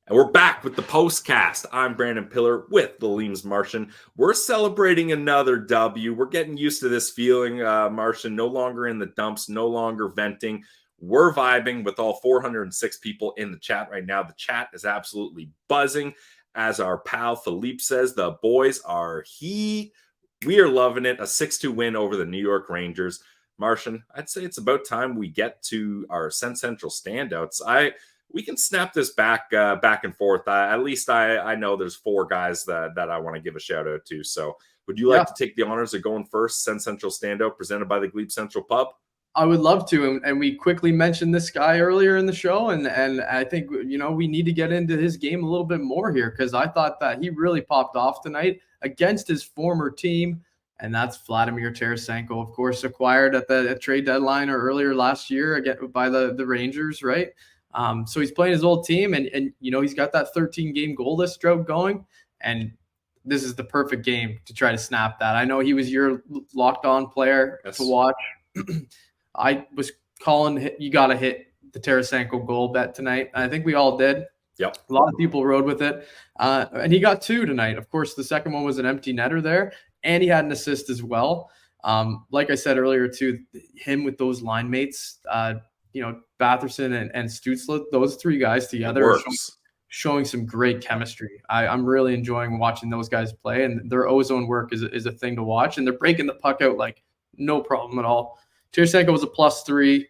And we're back with the postcast. I'm Brandon Pillar with the Leams Martian. We're celebrating another W. We're getting used to this feeling, Martian. No longer in the dumps, no longer venting. We're vibing with all 406 people in the chat right now. The chat is absolutely buzzing. As our pal Philippe says, the boys are heat. We are loving it. A 6-2 win over the New York Rangers. Martian, I'd say it's about time we get to our SENSCENTRAL standouts. We can snap this back and forth. At least I know there's 4 guys that I want to give a shout out to. So would you like to take the honors of going first? SENSCENTRAL standout presented by the GLEBE Central Pub. I would love to, and we quickly mentioned this guy earlier in the show, and I think we need to get into his game a little bit more here because I thought that he really popped off tonight against his former team, and that's Vladimir Tarasenko, of course, acquired at the trade deadline or earlier last year again by the Rangers, right? So he's playing his old team, and he's got that 13-game goalless drought going, and this is the perfect game to try to snap that. I know he was your locked-on player to watch. I was calling you got to hit the Tarasenko goal bet tonight. I think we all did. Yep. A lot of people rode with it. And he got 2 tonight. Of course, the second one was an empty netter there, and he had an assist as well. Like I said earlier, too, him with those line mates, Batherson and Stützle, those 3 guys together are showing some great chemistry. I'm really enjoying watching those guys play, and their ozone work is a thing to watch, and they're breaking the puck out like no problem at all. Tarasenko was a +3.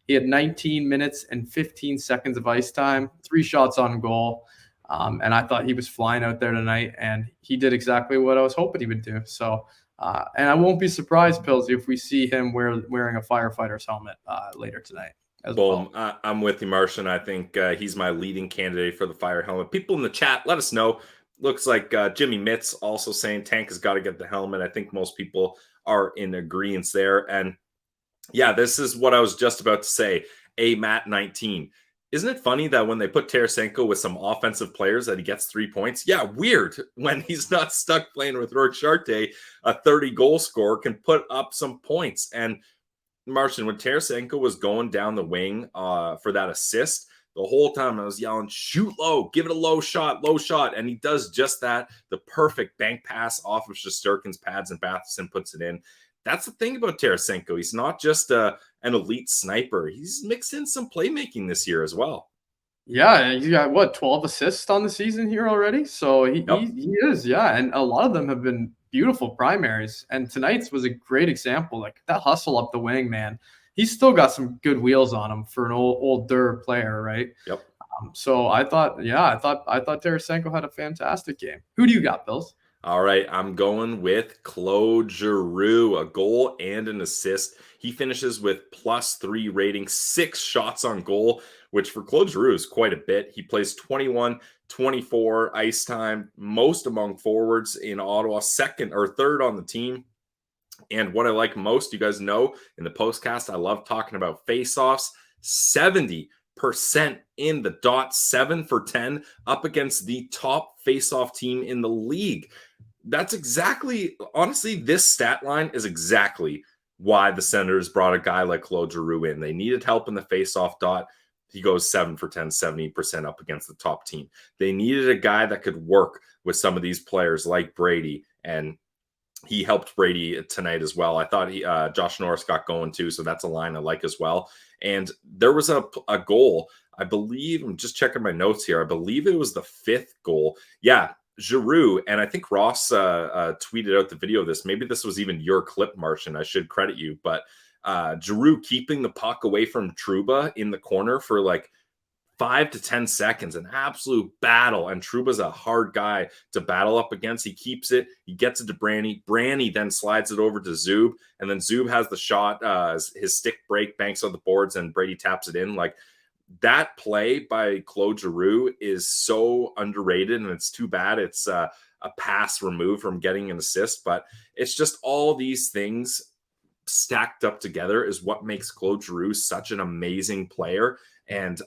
He had 19 minutes and 15 seconds of ice time, 3 shots on goal. And I thought he was flying out there tonight, and he did exactly what I was hoping he would do. So, and I won't be surprised, Pillsy, if we see him wearing a firefighter's helmet later tonight. Boom. Well. I'm with you, Martian. I think he's my leading candidate for the fire helmet. People in the chat, let us know. Looks like Jimmy Mitz also saying Tank has got to get the helmet. I think most people are in agreement there. And yeah, this is what I was just about to say. Matt 19. Isn't it funny that when they put Tarasenko with some offensive players that he gets 3 points? Yeah, weird when he's not stuck playing with Rourke Chartier, a 30-goal scorer can put up some points. And Martian, when Tarasenko was going down the wing for that assist, the whole time I was yelling, shoot low, give it a low shot. And he does just that. The perfect bank pass off of Shesterkin's pads, and Batherson puts it in. That's the thing about Tarasenko. He's not just an elite sniper. He's mixed in some playmaking this year as well. Yeah, he's got, 12 assists on the season here already? So he is, yeah. And a lot of them have been beautiful primaries. And tonight's was a great example. Like that hustle up the wing, man. He's still got some good wheels on him for an older player, right? Yep. So I thought Tarasenko had a fantastic game. Who do you got, Bills? All right, I'm going with Claude Giroux, a goal and an assist. He finishes with +3 rating, 6 shots on goal, which for Claude Giroux is quite a bit. He plays 21-24 ice time, most among forwards in Ottawa, 2nd or 3rd on the team. And what I like most, you guys know, in the postcast, I love talking about face-offs. 70% in the dot, 7 for 10, up against the top face-off team in the league. That's exactly, honestly, this stat line is exactly why the Senators brought a guy like Claude Giroux in. They needed help in the face-off dot. He goes 7 for 10, 70% up against the top team. They needed a guy that could work with some of these players like Brady, and he helped Brady tonight as well. I thought Josh Norris got going too, so that's a line I like as well. And there was a goal, I believe, I'm just checking my notes here. I believe it was the 5th goal. Yeah, Giroux, and I think Ross tweeted out the video of this. Maybe this was even your clip, Martian. I should credit you. But Giroux keeping the puck away from Trouba in the corner for like 5 to 10 seconds, an absolute battle. And Trouba's a hard guy to battle up against. He keeps it. He gets it to Branny. Branny then slides it over to Zub. And then Zub has the shot. His stick break banks on the boards, and Brady taps it in. Like, that play by Claude Giroux is so underrated, and it's too bad it's a pass removed from getting an assist. But it's just all these things stacked up together is what makes Claude Giroux such an amazing player. And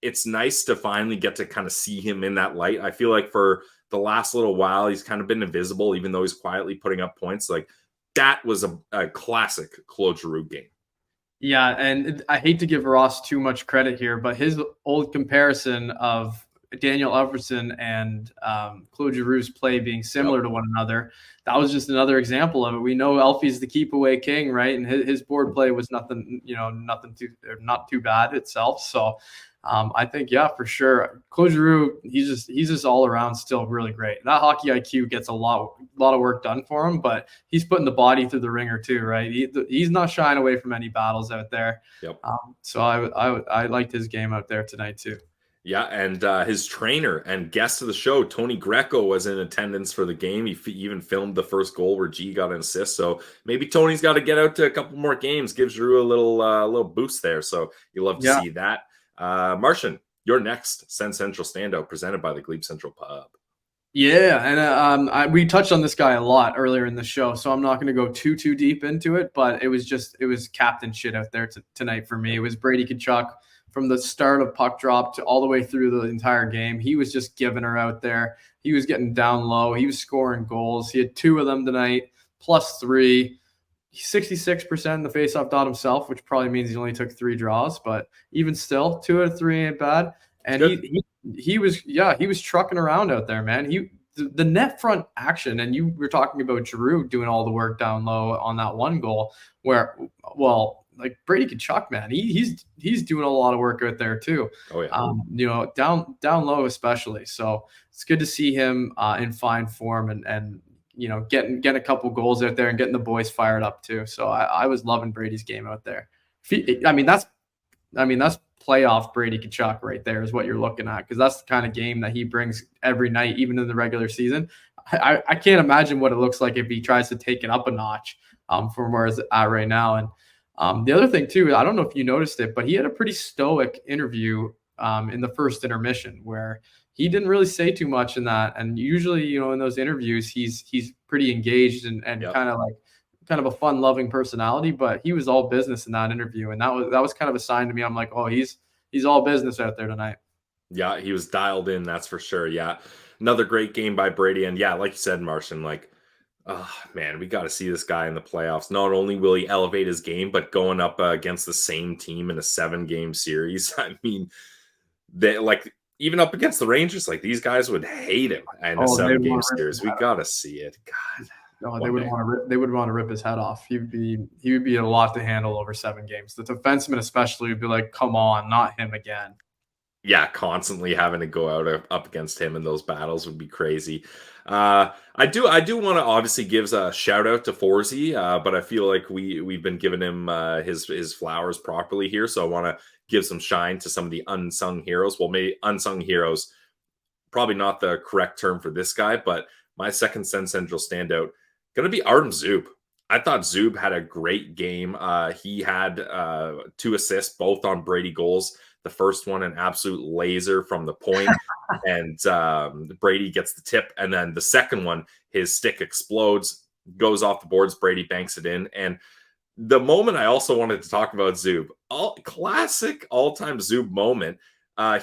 it's nice to finally get to kind of see him in that light. I feel like for the last little while, he's kind of been invisible, even though he's quietly putting up points. Like, that was a classic Claude Giroux game. Yeah, and I hate to give Ross too much credit here, but his old comparison of Daniel Everson and Claude Giroux's play being similar to one another, that was just another example of it. We know Elfie's the keep away king, right? And his board play was nothing not too bad itself. So I think, yeah, for sure. Claude Giroux, he's just all around still really great. That hockey IQ gets a lot of work done for him, but he's putting the body through the ringer too, right? He's not shying away from any battles out there. Yep. So I liked his game out there tonight too. Yeah, and his trainer and guest of the show, Tony Greco, was in attendance for the game. He even filmed the first goal where G got an assist. So maybe Tony's got to get out to a couple more games. Gives Drew a little boost there. So you love to see that. Martian, your next Sens Central standout presented by the Glebe Central Pub. Yeah, and we touched on this guy a lot earlier in the show, so I'm not going to go too deep into it. But it was captain shit out there tonight for me. It was Brady Tkachuk from the start of puck drop to all the way through the entire game. He was just giving her out there. He was getting down low. He was scoring goals. He had 2 of them tonight, +3. 66% in the faceoff dot himself, which probably means he only took 3 draws, but even still, 2 out of 3 ain't bad. And he was trucking around out there, man. The net front action, and you were talking about Giroux doing all the work down low on that one goal where, well, like Brady Tkachuk, man, he's doing a lot of work out there too. Oh yeah. Down low especially. So it's good to see him in fine form and getting a couple goals out there and getting the boys fired up too. So I was loving Brady's game out there. That's playoff Brady Tkachuk right there is what you're looking at, because that's the kind of game that he brings every night, even in the regular season. I can't imagine what it looks like if he tries to take it up a notch from where it's at right now. And the other thing too, I don't know if you noticed it, but he had a pretty stoic interview in the first intermission where he didn't really say too much in that. And usually, in those interviews, he's pretty engaged and kind of a fun loving personality, but he was all business in that interview. And that was kind of a sign to me. I'm like, oh, he's all business out there tonight. Yeah, he was dialed in. That's for sure. Yeah. Another great game by Brady. And yeah, like you said, Martian, like, oh man, we got to see this guy in the playoffs. Not only will he elevate his game, but going up against the same team in a 7-game series. I mean, they even up against the Rangers, like these guys would hate him in a 7-game series. We got to see it. God. No, they would want to rip his head off. He would be a lot to handle over 7 games. The defenseman especially would be like, come on, not him again. Yeah, constantly having to go out up against him in those battles would be crazy. I do want to obviously give a shout out to Forsey, but I feel like we've been giving him his flowers properly here, so I want to give some shine to some of the unsung heroes. Well, maybe unsung heroes, probably not the correct term for this guy, but my second Sens Central standout going to be Artem Zub. I thought Zub had a great game. He had 2 assists, both on Brady goals. The first one, an absolute laser from the point, and Brady gets the tip. And then the second one, his stick explodes, goes off the boards. Brady banks it in. And the moment I also wanted to talk about Zub, classic all-time Zub moment.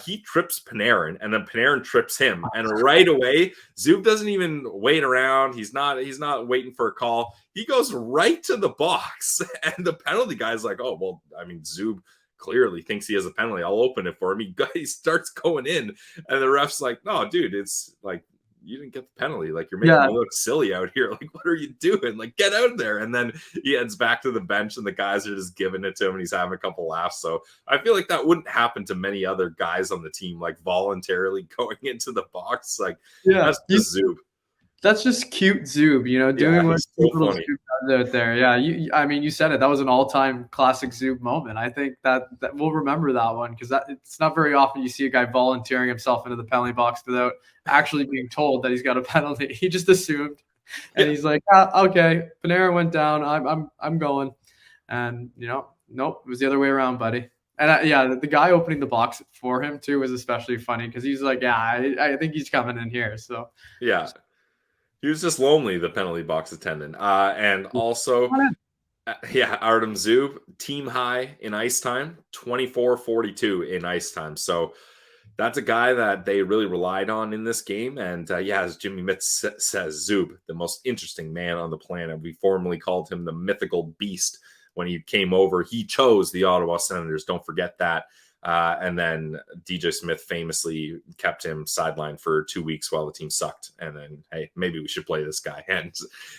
He trips Panarin, and then Panarin trips him, and right away, Zub doesn't even wait around. He's not waiting for a call. He goes right to the box, and the penalty guy's like, "Oh well, I mean, Zub clearly thinks he has a penalty. I'll open it for him." He starts going in, and the ref's like, "No, dude, it's like you didn't get the penalty. Like you're making me look silly out here. Like what are you doing? Like get out there." And then he heads back to the bench, and the guys are just giving it to him, and he's having a couple laughs. So I feel like that wouldn't happen to many other guys on the team, like voluntarily going into the box. Like that's just Zub. That's just cute Zub, doing what little Zub does out there. Yeah, you said it. That was an all-time classic Zub moment. I think that we'll remember that one because it's not very often you see a guy volunteering himself into the penalty box without actually being told that he's got a penalty. He just assumed, and he's like, "Okay, Panarin went down. I'm going," and nope, it was the other way around, buddy. And the guy opening the box for him too was especially funny because he's like, "Yeah, I think he's coming in here." So yeah. He was just lonely, the penalty box attendant. And also, Artem Zub, team high in ice time, 24-42 in ice time. So that's a guy that they really relied on in this game. And as Jimmy Mitz says, Zub, the most interesting man on the planet. We formerly called him the mythical beast when he came over. He chose the Ottawa Senators. Don't forget that. And then DJ Smith famously kept him sidelined for 2 weeks while the team sucked. And then, hey, maybe we should play this guy. And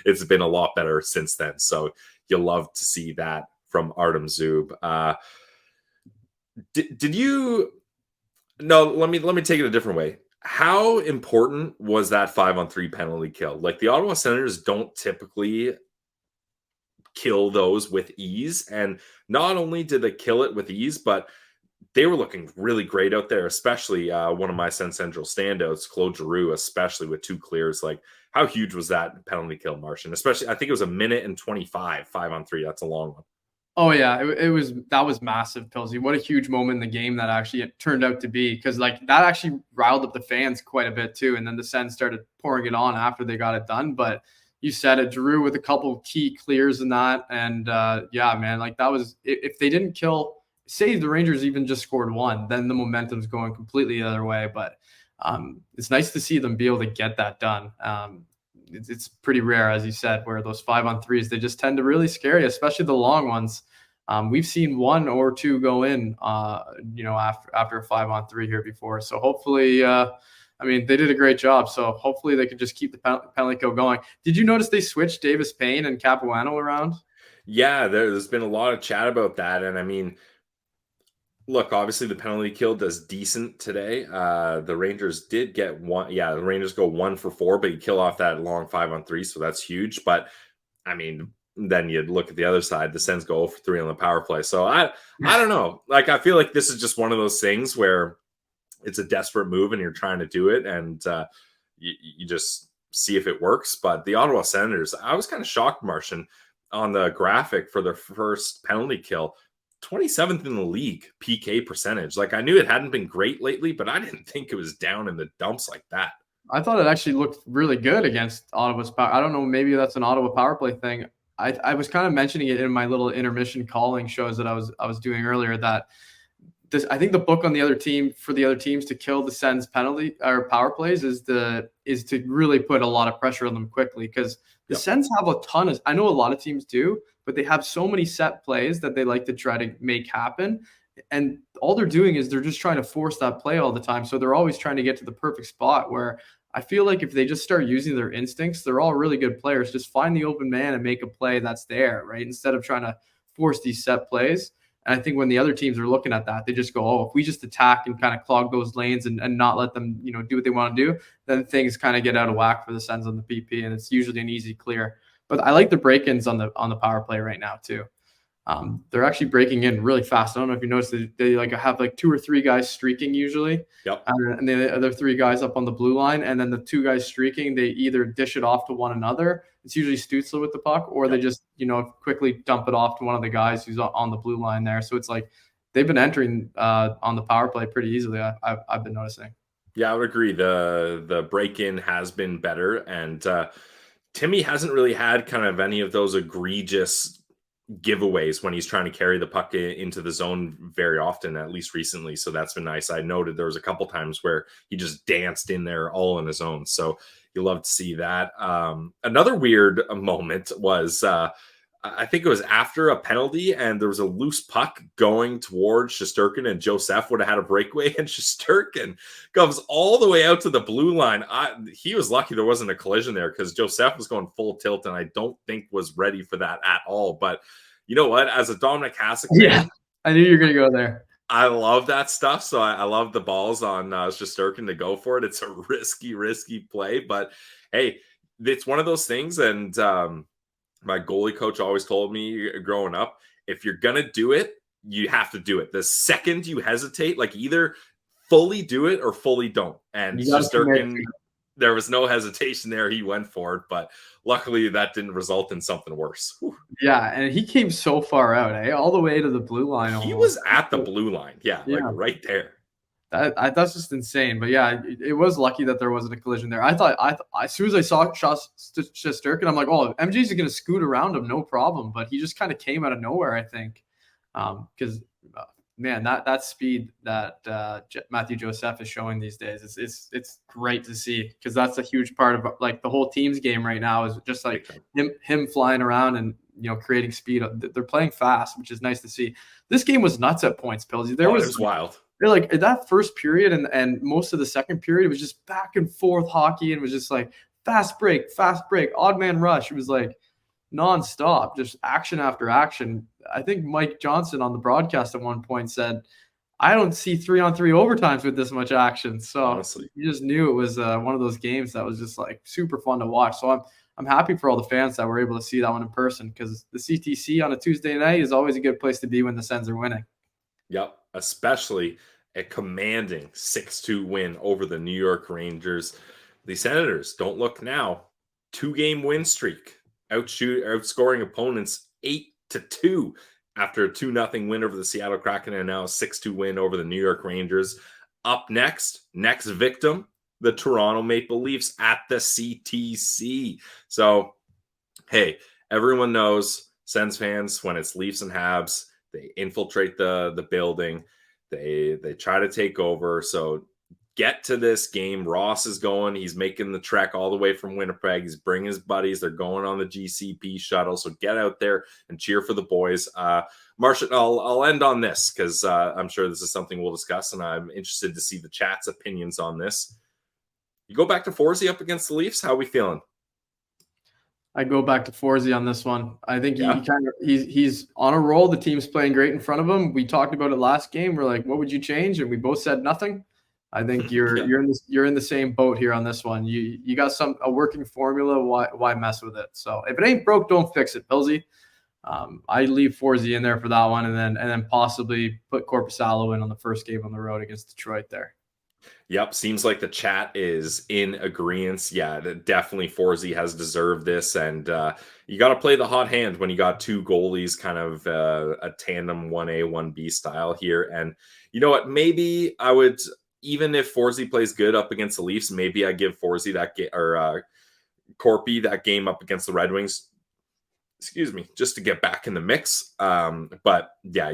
it's been a lot better since then. So you'll love to see that from Artem Zub. Did you? No, let me take it a different way. How important was that 5-on-3 penalty kill? Like, the Ottawa Senators don't typically kill those with ease. And not only did they kill it with ease, but they were looking really great out there, especially one of my SENSCENTRAL standouts, Claude Giroux, especially with 2 clears. Like, how huge was that penalty kill, Martian? Especially, I think it was 1:25, 5-on-3. That's a long one. Oh yeah, that was massive, Pilsy. What a huge moment in the game that actually it turned out to be, because like that actually riled up the fans quite a bit too. And then the Sens started pouring it on after they got it done. But you said it, Drew, with a couple key clears in that, and yeah, man, like that was, if they didn't kill, say the Rangers even just scored one, then the momentum's going completely the other way. But it's nice to see them be able to get that done. It's pretty rare, as you said, where those 5-on-3s, they just tend to really scare you, especially the long ones. We've seen 1 or 2 go in, after a 5-on-3 here before. So hopefully, I mean, they did a great job. So hopefully they can just keep the penalty kill going. Did you notice they switched Davis Payne and Capuano around? Yeah, there's been a lot of chat about that. And I mean, look, obviously the penalty kill does decent today. The Rangers did get one. Yeah, the Rangers go 1 for 4, but you kill off that long 5-on-3, so that's huge. But I mean, then you look at the other side, the Sens go 0 for 3 on the power play. So I don't know. Like, I feel like this is just one of those things where it's a desperate move and you're trying to do it, and you just see if it works. But the Ottawa Senators, I was kind of shocked, Martian, on the graphic for their first penalty kill. 27th in the league PK percentage. Like, I knew it hadn't been great lately, but I didn't think it was down in the dumps like that. I thought it actually looked really good against Ottawa's power. I don't know, maybe that's an Ottawa power play thing. I was kind of mentioning it in my little intermission calling shows that I was doing earlier, that this, I think the book on the other team, for the other teams to kill the Sens penalty or power plays, is to really put a lot of pressure on them quickly, because the Sens have a ton of, I know a lot of teams do, but they have so many set plays that they like to try to make happen. And all they're doing is they're just trying to force that play all the time. So they're always trying to get to the perfect spot, where I feel like if they just start using their instincts, they're all really good players. Just find the open man and make a play that's there, right? Instead of trying to force these set plays. And I think when the other teams are looking at that, they just go, oh, if we just attack and kind of clog those lanes and not let them, do what they want to do, then things kind of get out of whack for the Sens on the PP, and it's usually an easy clear. But I like the break-ins on the power play right now too. They're actually breaking in really fast. I don't know if you noticed, they like have like 2 or 3 guys streaking usually. Yep. And the other 3 guys up on the blue line, and then the 2 guys streaking, they either dish it off to one another. It's usually Stützle with the puck, or they just, quickly dump it off to one of the guys who's on the blue line there. So it's like they've been entering on the power play pretty easily. I've been noticing. Yeah, I would agree. The break-in has been better, and Timmy hasn't really had kind of any of those egregious giveaways when he's trying to carry the puck into the zone very often, at least recently. So that's been nice. I noted there was a couple times where he just danced in there all on his own. So you love to see that. Another weird moment was I think it was after a penalty, and there was a loose puck going towards Shesterkin, and Joseph would have had a breakaway, and Shesterkin comes all the way out to the blue line. He was lucky there wasn't a collision there, because Joseph was going full tilt, and I don't think was ready for that at all. But you know what? As a Dominic Hasek fan, I knew you were going to go there. I love that stuff. So I love the balls on Shesterkin to go for it. It's a risky play, but hey, it's one of those things. And my goalie coach always told me growing up, if you're going to do it, you have to do it. The second you hesitate, like, either fully do it or fully don't. And Shesterkin, there was no hesitation there. He went for it, but luckily that didn't result in something worse. Whew. Yeah, and he came so far out, all the way to the blue line. He was at the blue line. Yeah, like right there. That's just insane. But yeah, it was lucky that there wasn't a collision there. I thought as soon as I saw Shesterkin, I'm like, oh, MJ's going to scoot around him, no problem. But he just kind of came out of nowhere, I think, because man, that speed that Matthew Joseph is showing these days, it's great to see, because that's a huge part of like the whole team's game right now, is just like him flying around and creating speed. They're playing fast, which is nice to see. This game was nuts at points, Pilsy. It was wild. They're like that first period and most of the second period, it was just back and forth hockey, and it was just like fast break, odd man rush. It was like nonstop, just action after action. I think Mike Johnson on the broadcast at one point said, I don't see 3-on-3 overtimes with this much action. So honestly, you just knew it was one of those games that was just like super fun to watch. So I'm happy for all the fans that were able to see that one in person, because the CTC on a Tuesday night is always a good place to be when the Sens are winning. Yep, especially a commanding 6-2 win over the New York Rangers. The Senators, don't look now, 2-game win streak, outscoring opponents 8-2 after a 2-0 win over the Seattle Kraken, and now a 6-2 win over the New York Rangers. Up next victim, the Toronto Maple Leafs at the CTC. So, hey, everyone knows Sens fans, when it's Leafs and Habs, they infiltrate the building. They try to take over. So get to this game. Ross is going. He's making the trek all the way from Winnipeg. He's bringing his buddies. They're going on the GCP shuttle. So get out there and cheer for the boys. Martian, I'll end on this because I'm sure this is something we'll discuss, and I'm interested to see the chat's opinions on this. You go back to Forsey up against the Leafs. How are we feeling? I go back to Forsey on this one. I think he's on a roll. The team's playing great in front of him. We talked about it last game. We're like, what would you change? And we both said nothing. I think you're in the same boat here on this one. You got a working formula. Why mess with it? So if it ain't broke, don't fix it, Pilsy. I leave Forsey in there for that one, and then possibly put Korpisalo in on the first game on the road against Detroit there. Yep, seems like the chat is in agreement. Yeah, definitely Forsey has deserved this, and you got to play the hot hand when you got two goalies, kind of a tandem 1A, 1B style here. And you know what? Maybe I would, even if Forsey plays good up against the Leafs, maybe I give Forsey that game, or Corpy that game up against the Red Wings. Excuse me, just to get back in the mix. But yeah,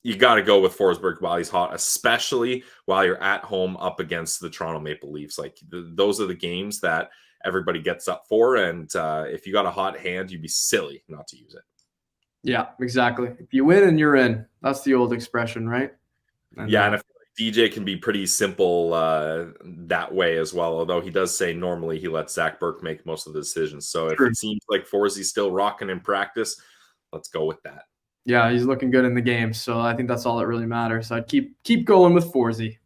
you got to go with Forsberg while he's hot, especially while you're at home up against the Toronto Maple Leafs. Like those are the games that everybody gets up for. And if you got a hot hand, you'd be silly not to use it. Yeah, exactly. If you win and you're in, that's the old expression, right? And I feel like DJ can be pretty simple that way as well. Although he does say normally he lets Zach Burke make most of the decisions. So if it seems like Forsey's still rocking in practice, let's go with that. Yeah, he's looking good in the game, so I think that's all that really matters. I'd keep going with Forsey.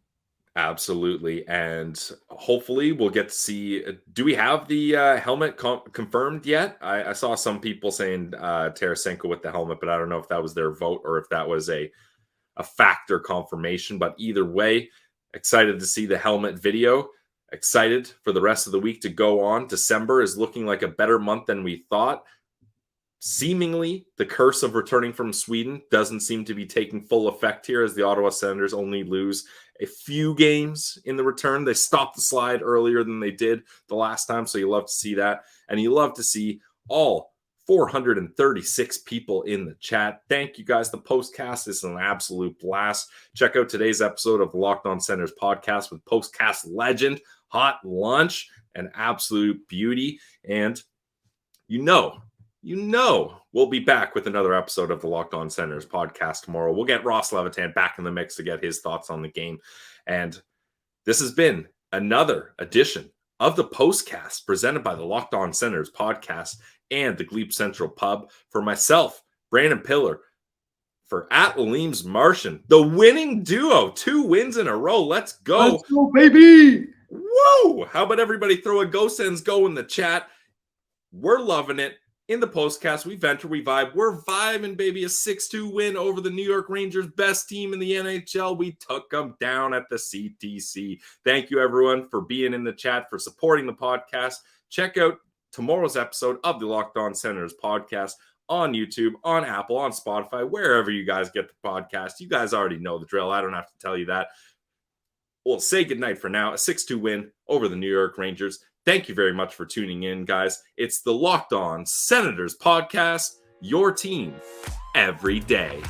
Absolutely, and hopefully we'll get to see. Do we have the helmet confirmed yet? I saw some people saying Tarasenko with the helmet, but I don't know if that was their vote or if that was a factor confirmation. But either way, excited to see the helmet video. Excited for the rest of the week to go on. December is looking like a better month than we thought. Seemingly, the curse of returning from Sweden doesn't seem to be taking full effect here, as the Ottawa Senators only lose a few games in the return. They stopped the slide earlier than they did the last time, so you love to see that. And you love to see all 436 people in the chat. Thank you guys. The postcast is an absolute blast. Check out today's episode of the Locked On Senators podcast with postcast legend, Hot Lunch, an absolute beauty. And you know, we'll be back with another episode of the Locked On Senators podcast tomorrow. We'll get Ross Levitan back in the mix to get his thoughts on the game. And this has been another edition of the Postcast presented by the Locked On Senators podcast and the GLEBE Central Pub. For myself, Brandon Pillar, for @Lalim's Martian, the winning duo, 2 wins in a row. Let's go. Let's go, baby. Whoa. How about everybody throw a Go Sens Go in the chat? We're loving it. In the postcast, we venture, we vibe. We're vibing, baby. A 6-2 win over the New York Rangers, best team in the NHL. We took them down at the CTC. Thank you, everyone, for being in the chat, for supporting the podcast. Check out tomorrow's episode of the Locked On Senators podcast on YouTube, on Apple, on Spotify, wherever you guys get the podcast. You guys already know the drill. I don't have to tell you that. We'll say goodnight for now. A 6-2 win over the New York Rangers. Thank you very much for tuning in, guys. It's the Locked On Senators podcast, your team every day.